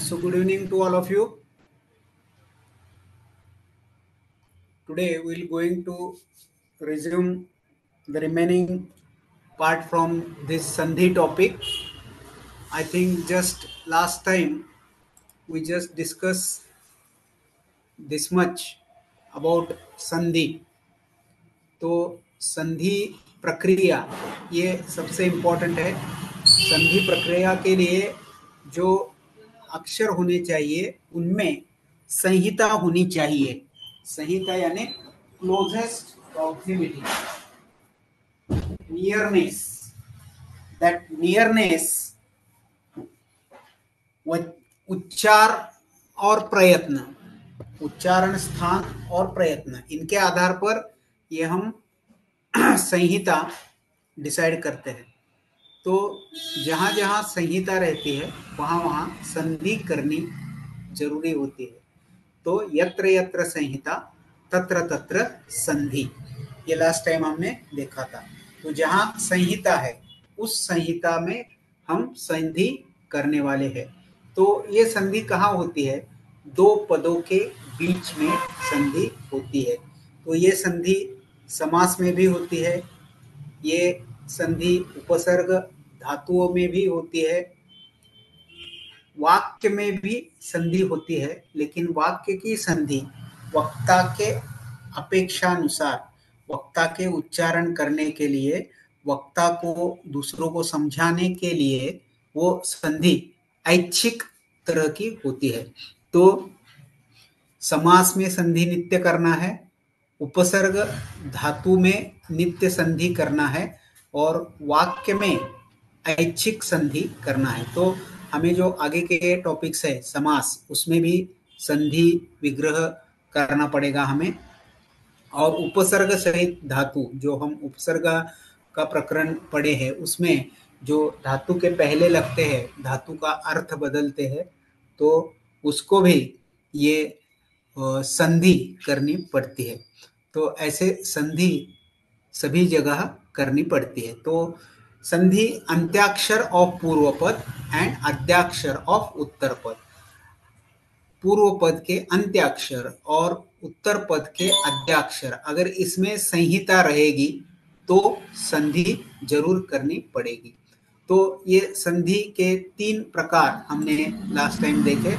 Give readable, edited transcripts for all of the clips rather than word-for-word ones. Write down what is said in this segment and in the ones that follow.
So good evening to all of you. Today we're going to resume the remaining part from this Sandhi topic. I think just last time we just discussed this much about Sandhi. तो संधि प्रक्रिया ये सबसे important है. संधि प्रक्रिया के लिए जो अक्षर होने चाहिए उनमें संहिता होनी चाहिए. संहिता यानी closest proximity, nearness. That nearness, उच्चार और प्रयत्न, उच्चारण स्थान और प्रयत्न, इनके आधार पर ये हम संहिता डिसाइड करते हैं. तो जहाँ जहाँ संहिता रहती है वहाँ वहाँ संधि करनी जरूरी होती है. तो यत्र यत्र संहिता तत्र तत्र संधि, ये लास्ट टाइम हमने देखा था. तो जहाँ संहिता है उस संहिता में हम संधि करने वाले हैं. तो ये संधि कहाँ होती है? दो पदों के बीच में संधि होती है. तो ये संधि समास में भी होती है, ये संधि उपसर्ग धातुओं में भी होती है, वाक्य में भी संधि होती है. लेकिन वाक्य की संधि वक्ता के अपेक्षानुसार, वक्ता के उच्चारण करने के लिए, वक्ता को दूसरों को समझाने के लिए वो संधि ऐच्छिक तरह की होती है. तो समास में संधि नित्य करना है, उपसर्ग धातु में नित्य संधि करना है और वाक्य में ऐच्छिक संधि करना है. तो हमें जो आगे के टॉपिक्स है समास, उसमें भी संधि विग्रह करना पड़ेगा हमें. और उपसर्ग सहित धातु, जो हम उपसर्ग का प्रकरण पढ़े हैं उसमें जो धातु के पहले लगते हैं, धातु का अर्थ बदलते हैं, तो उसको भी ये संधि करनी पड़ती है. तो ऐसे संधि सभी जगह करनी पड़ती है. तो संधि अंत्याक्षर ऑफ पूर्व पद एंड अद्याक्षर ऑफ उत्तर पद. पूर्व पद के अंत्याक्षर और उत्तर पद के अद्याक्षर, अगर इसमें संहिता रहेगी तो संधि जरूर करनी पड़ेगी. तो ये संधि के 3 प्रकार हमने लास्ट टाइम देखे.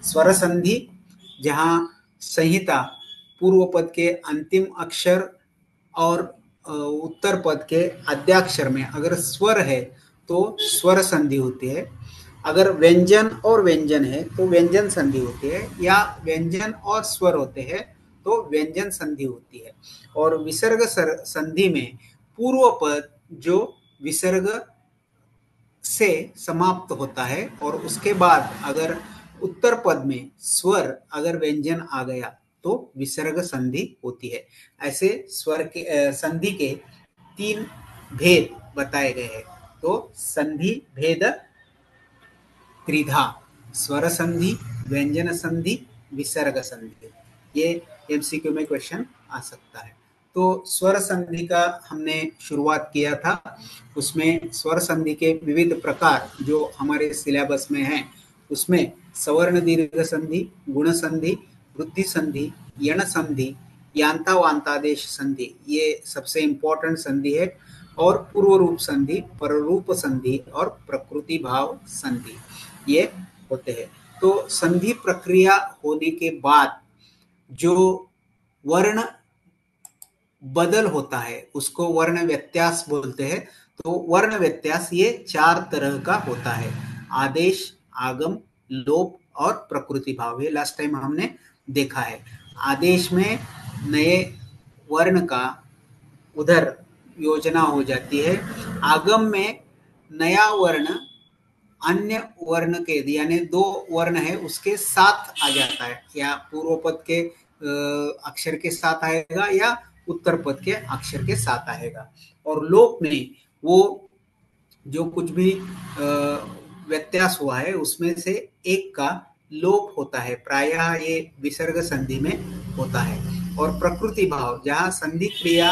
स्वर संधि, जहाँ संहिता पूर्व पद के अंतिम अक्षर और उत्तर पद के अद्याक्षर में अगर स्वर है तो स्वर संधि होती है. अगर व्यंजन और व्यंजन है तो व्यंजन संधि होती है, या व्यंजन और स्वर होते हैं तो व्यंजन संधि होती है. और विसर्ग संधि में पूर्व पद जो विसर्ग से समाप्त होता है और उसके बाद अगर उत्तर पद में स्वर अगर व्यंजन आ गया तो विसर्ग संधि होती है. ऐसे स्वर के संधि के 3 भेद बताए गए हैं. तो संधि भेद त्रिधा: स्वर संधि, व्यंजन संधि, विसर्ग संधि. ये एमसीक्यू में क्वेश्चन आ सकता है. तो स्वर संधि का हमने शुरुआत किया था. उसमें स्वर संधि के विविध प्रकार जो हमारे सिलेबस में हैं, उसमें सवर्ण दीर्घ संधि, गुण संधि, वृद्धि संधि, यण संधि, यांता वांतादेश संधि, ये सबसे इम्पोर्टेंट संधि है. और पूर्व रूप संधि, पररूप संधि और प्रकृति भाव संधि, ये होते हैं. तो संधि प्रक्रिया होने के बाद जो वर्ण बदल होता है उसको वर्ण व्यत्यास बोलते हैं. तो वर्ण व्यत्यास ये 4 तरह का होता है: आदेश, आगम, लोप और प्रकृति भाव. ये लास्ट टाइम हमने देखा है. आदेश में नए वर्ण का उधर योजना हो जाती है. आगम में नया वर्ण अन्य वर्ण के, यानी 2 वर्ण है उसके साथ आ जाता है, या पूर्व पद के अक्षर के साथ आएगा या उत्तर पद के अक्षर के साथ आएगा. और लोप में वो जो कुछ भी व्यत्यास हुआ है उसमें से एक का लोप होता है, प्रायः ये विसर्ग संधि में होता है. और प्रकृति भाव, जहाँ संधि क्रिया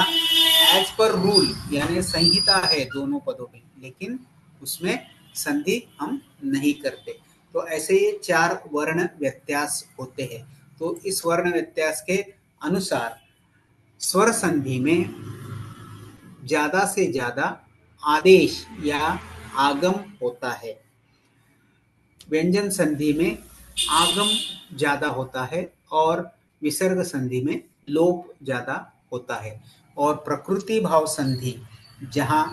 एज पर रूल यानी संहिता है दोनों पदों में, लेकिन उसमें संधि हम नहीं करते. तो ऐसे ये 4 वर्ण व्यत्यास होते हैं। तो इस वर्ण व्यत्यास के अनुसार स्वर संधि में ज्यादा से ज्यादा आदेश या आगम होता है। व्यंजन संधि में आगम ज्यादा होता है और विसर्ग संधि में लोप ज्यादा होता है। और प्रकृति भाव संधि, जहां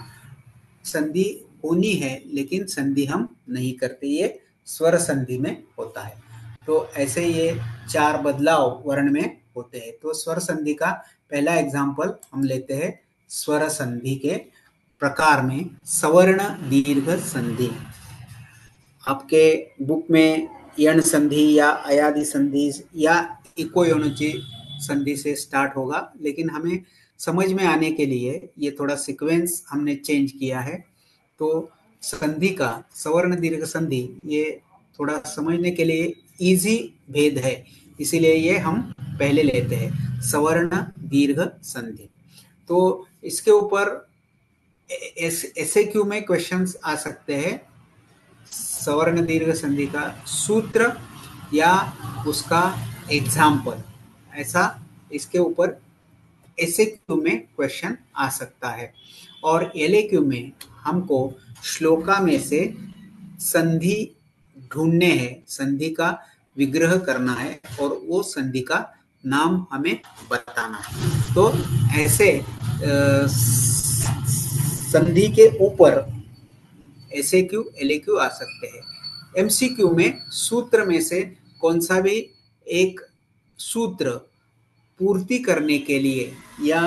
संधि होनी है लेकिन संधि हम नहीं करते, ये स्वर संधि में होता है। तो ऐसे ये 4 बदलाव वर्ण में होते हैं। तो स्वर संधि का पहला एग्जाम्पल हम लेते हैं स्वर संधि के प्रकार में सवर्ण दीर्घ संधि। आपके बुक में यण संधि या अयादि संधि या इको योनिची संधि से स्टार्ट होगा, लेकिन हमें समझ में आने के लिए ये थोड़ा सीक्वेंस हमने चेंज किया है। तो संधि का सवर्ण दीर्घ संधि ये थोड़ा समझने के लिए इजी भेद है, इसीलिए ये हम पहले लेते हैं सवर्ण दीर्घ संधि। तो इसके ऊपर एसएक्यू में क्वेश्चंस आ सकते हैं। सवर्ण दीर्घ संधि का सूत्र या उसका एग्जाम्पल, ऐसा इसके ऊपर एसएक्यू में क्वेश्चन आ सकता है। और एलएक्यू में हमको श्लोका में से संधि ढूंढने हैं, संधि का विग्रह करना है और वो संधि का नाम हमें बताना है। तो ऐसे संधि के ऊपर एसएक्यू एलएक्यू आ सकते हैं। एमसीक्यू में सूत्र में से कौन सा भी एक सूत्र पूर्ति करने के लिए या